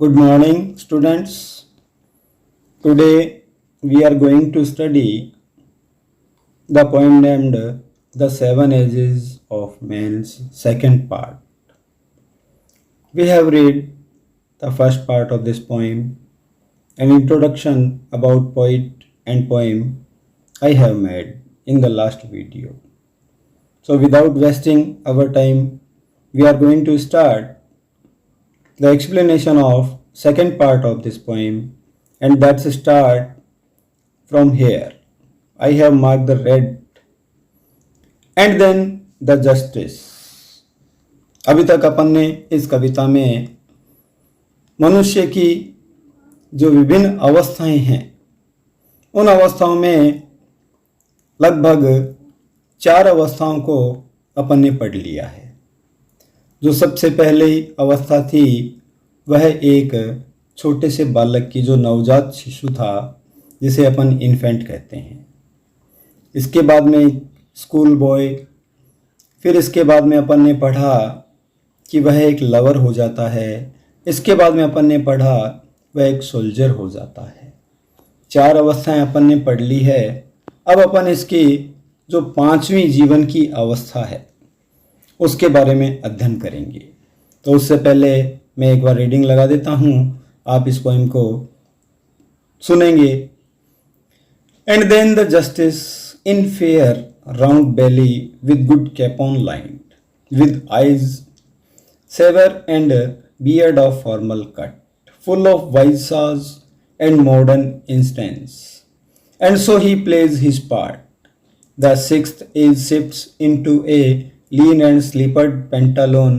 Good morning, students. Today we are going to study the poem named The Seven Ages of Man's second part. We have read the first part of this poem. An introduction about poet and poem I have made in the last video. So without wasting our time, we are going to start the explanation of second part of this poem, and that's start from here. I have marked the red and then the justice. अभी तक अपन ने इस कविता में मनुष्य की जो विभिन्न अवस्थाएं हैं उन अवस्थाओं में लगभग 4 अवस्थाओं को अपन ने पढ़ लिया है। जो सबसे पहली अवस्था थी वह एक छोटे से बालक की, जो नवजात शिशु था जिसे अपन इन्फेंट कहते हैं। इसके बाद में स्कूल बॉय, फिर इसके बाद में अपन ने पढ़ा कि वह एक लवर हो जाता है। इसके बाद में अपन ने पढ़ा वह एक सोल्जर हो जाता है। 4 अवस्थाएं अपन ने पढ़ ली है। अब अपन इसकी जो 5वीं जीवन की अवस्था है उसके बारे में अध्ययन करेंगे। तो उससे पहले मैं एक बार रीडिंग लगा देता हूँ, आप इस पोएम को सुनेंगे। And then the justice in fair round belly with good capon lined, with eyes severe and beard of formal cut, full of wise saws and modern instance. And so he plays his part. The 6th age shifts into a lean and slippered pantaloon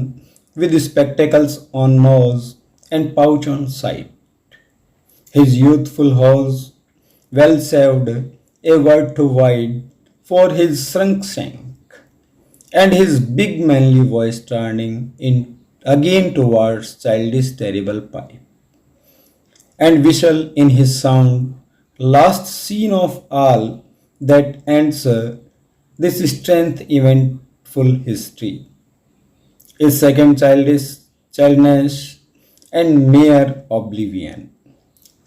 with spectacles on nose and pouch on side. His youthful hose, well shaved, a word too wide for his shrunk shank, and his big manly voice turning in again towards childish terrible pipe, and whistle in his sound, last scene of all that ends this strength eventful history. His second childness and mere oblivion,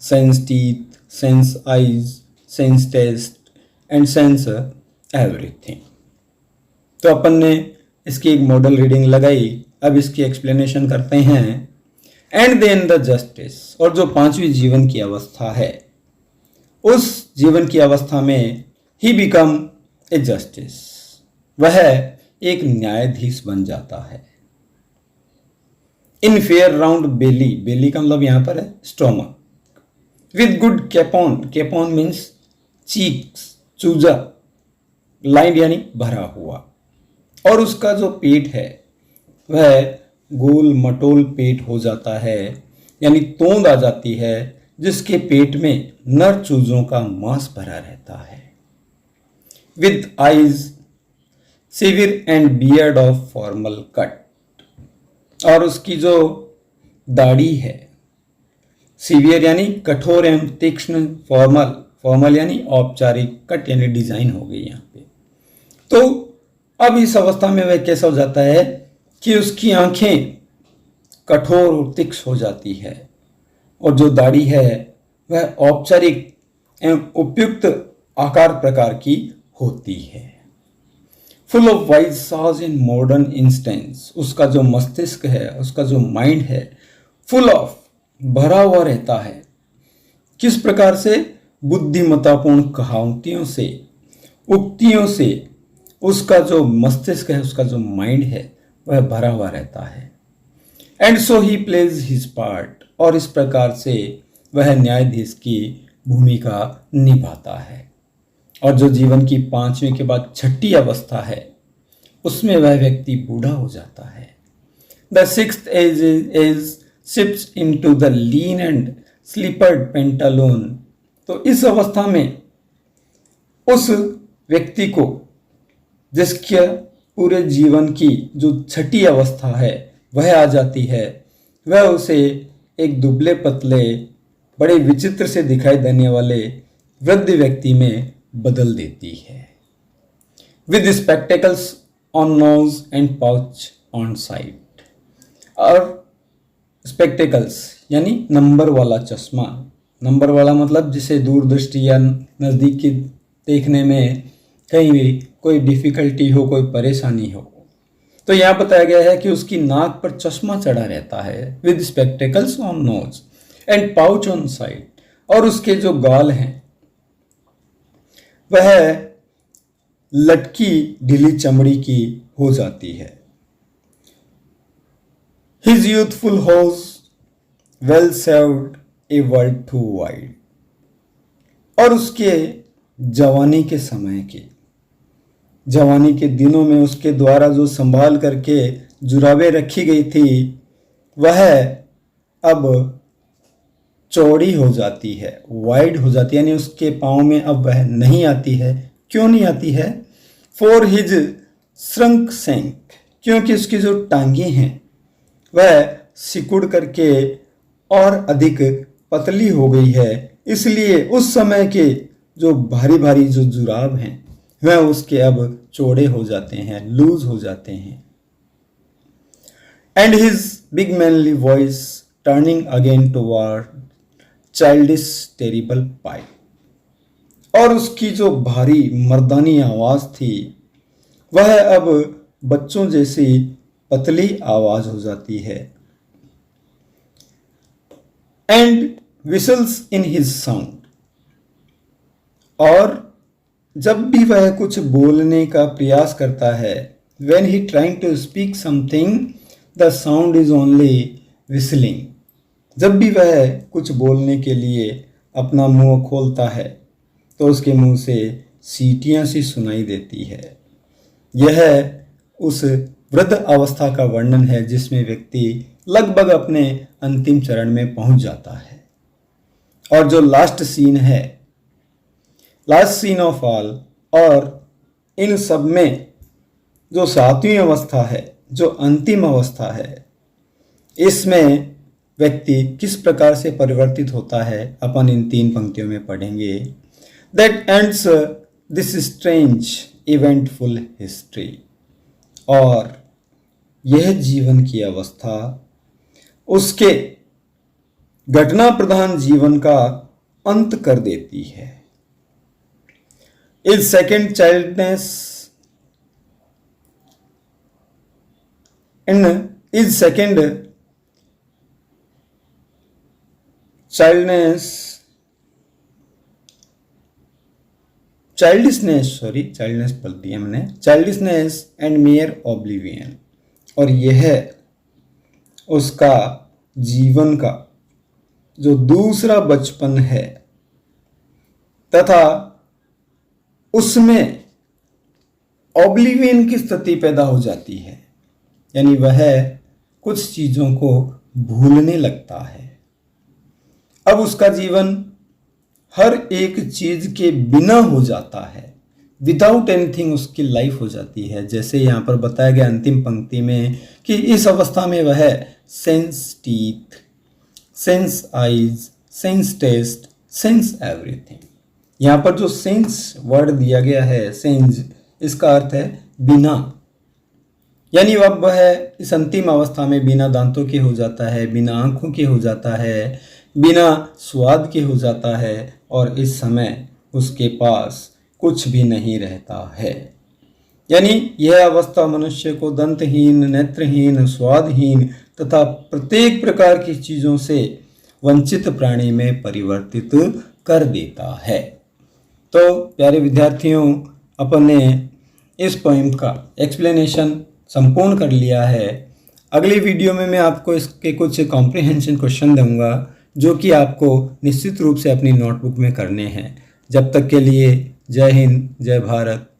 sense teeth, sense eyes, sense taste and sense everything. तो अपन ने इसकी एक model reading लगाई। अब इसकी explanation करते हैं। एंड देन द जस्टिस, और जो 5वीं जीवन की अवस्था है उस जीवन की अवस्था में ही बिकम ए जस्टिस, वह एक न्यायाधीश बन जाता है। इन फेयर राउंड बेली, बेली का मतलब यहां पर है stomach, with good capon, capon means cheeks, चूजा, लाइन यानी भरा हुआ, और उसका जो पेट है वह गोल मटोल पेट हो जाता है, यानी तोंद आ जाती है, जिसके पेट में नर चूजों का मांस भरा रहता है। विद आईज सिविर and beard of formal cut, और उसकी जो दाढ़ी है, सीवियर यानी कठोर एवं तीक्ष्ण, फॉर्मल, फॉर्मल यानी औपचारिक, कट यानी डिजाइन हो गई यहाँ पे। तो अब इस अवस्था में वह कैसा हो जाता है कि उसकी आंखें कठोर और तीक्ष्ण हो जाती है, और जो दाढ़ी है वह औपचारिक एवं उपयुक्त आकार प्रकार की होती है। Full of wise saws in modern instance, उसका जो मस्तिष्क है, उसका जो माइंड है, फुल ऑफ, भरा हुआ रहता है। किस प्रकार से? बुद्धिमत्तापूर्ण कहावतियों से, उक्तियों से उसका जो मस्तिष्क है, उसका जो माइंड है वह भरा हुआ रहता है। And so he plays his part, और इस प्रकार से वह न्यायाधीश की भूमिका निभाता है। और जो जीवन की 5वीं के बाद 6ठी अवस्था है उसमें वह व्यक्ति बूढ़ा हो जाता है। The 6th age shifts into the lean and slippered pantaloon. तो इस अवस्था में उस व्यक्ति को, जिसके पूरे जीवन की जो 6ठी अवस्था है वह आ जाती है, वह उसे एक दुबले पतले, बड़े विचित्र से दिखाई देने वाले वृद्ध व्यक्ति में बदल देती है। With spectacles on nose and pouch on side, और स्पेक्टेकल्स यानी नंबर वाला चश्मा। नंबर वाला मतलब जिसे दूरदृष्टि या नज़दीक की देखने में कहीं भी कोई डिफ़िकल्टी हो, कोई परेशानी हो। तो यहाँ बताया गया है कि उसकी नाक पर चश्मा चढ़ा रहता है with spectacles on nose and pouch on side, और उसके जो गाल हैं वह लटकी ढीली चमड़ी की हो जाती है। His youthful horse well served a world too wide, और उसके जवानी के समय के जवानी के दिनों में उसके द्वारा जो संभाल करके जुराबें रखी गई थी वह अब चौड़ी हो जाती है, वाइड हो जाती है, यानी उसके पाँव में अब वह नहीं आती है। क्यों नहीं आती है? फॉर हिज श्रंक सेंक, क्योंकि उसकी जो टांगे हैं वह सिकुड़ करके और अधिक पतली हो गई है, इसलिए उस समय के जो भारी भारी जो जुराब हैं वह उसके अब चौड़े हो जाते हैं, लूज हो जाते हैं। And his big manly voice turning again toward childish terrible pie, और उसकी जो भारी मर्दानी आवाज़ थी वह अब बच्चों जैसी पतली आवाज हो जाती है। And whistles in his sound, और जब भी वह कुछ बोलने का प्रयास करता है, when he trying to speak something the sound is only whistling, जब भी वह कुछ बोलने के लिए अपना मुंह खोलता है तो उसके मुंह से सीटियां सी सुनाई देती है। यह उस वृद्ध अवस्था का वर्णन है जिसमें व्यक्ति लगभग अपने अंतिम चरण में पहुंच जाता है। और जो लास्ट सीन ऑफ ऑल, और इन सब में जो सातवीं अवस्था है, जो अंतिम अवस्था है, इसमें व्यक्ति किस प्रकार से परिवर्तित होता है अपन इन 3 पंक्तियों में पढ़ेंगे। That ends this strange eventful history, और यह जीवन की अवस्था उसके घटना प्रधान जीवन का अंत कर देती है। Is second childness and mere oblivion, और यह उसका जीवन का जो दूसरा बचपन है तथा उसमें ऑब्लिवियन की स्थिति पैदा हो जाती है, यानी वह कुछ चीज़ों को भूलने लगता है। अब उसका जीवन हर एक चीज़ के बिना हो जाता है, विदाउट एनीथिंग उसकी लाइफ हो जाती है। जैसे यहाँ पर बताया गया अंतिम पंक्ति में कि इस अवस्था में वह sense teeth, sense eyes, sense taste, sense everything. यहाँ पर जो सेंस वर्ड दिया गया है, सेंस, इसका अर्थ है बिना, यानी अब वह इस अंतिम अवस्था में बिना दांतों के हो जाता है, बिना आँखों के हो जाता है, बिना स्वाद के हो जाता है, और इस समय उसके पास कुछ भी नहीं रहता है। यानी यह अवस्था मनुष्य को दंतहीन, नेत्रहीन, स्वादहीन तथा प्रत्येक प्रकार की चीज़ों से वंचित प्राणी में परिवर्तित कर देता है। तो प्यारे विद्यार्थियों, अपन ने इस पोएम का एक्सप्लेनेशन संपूर्ण कर लिया है। अगली वीडियो में मैं आपको इसके कुछ कॉम्प्रिहेंशन क्वेश्चन दूंगा जो कि आपको निश्चित रूप से अपनी नोटबुक में करने हैं। जब तक के लिए जय हिंद, जय भारत।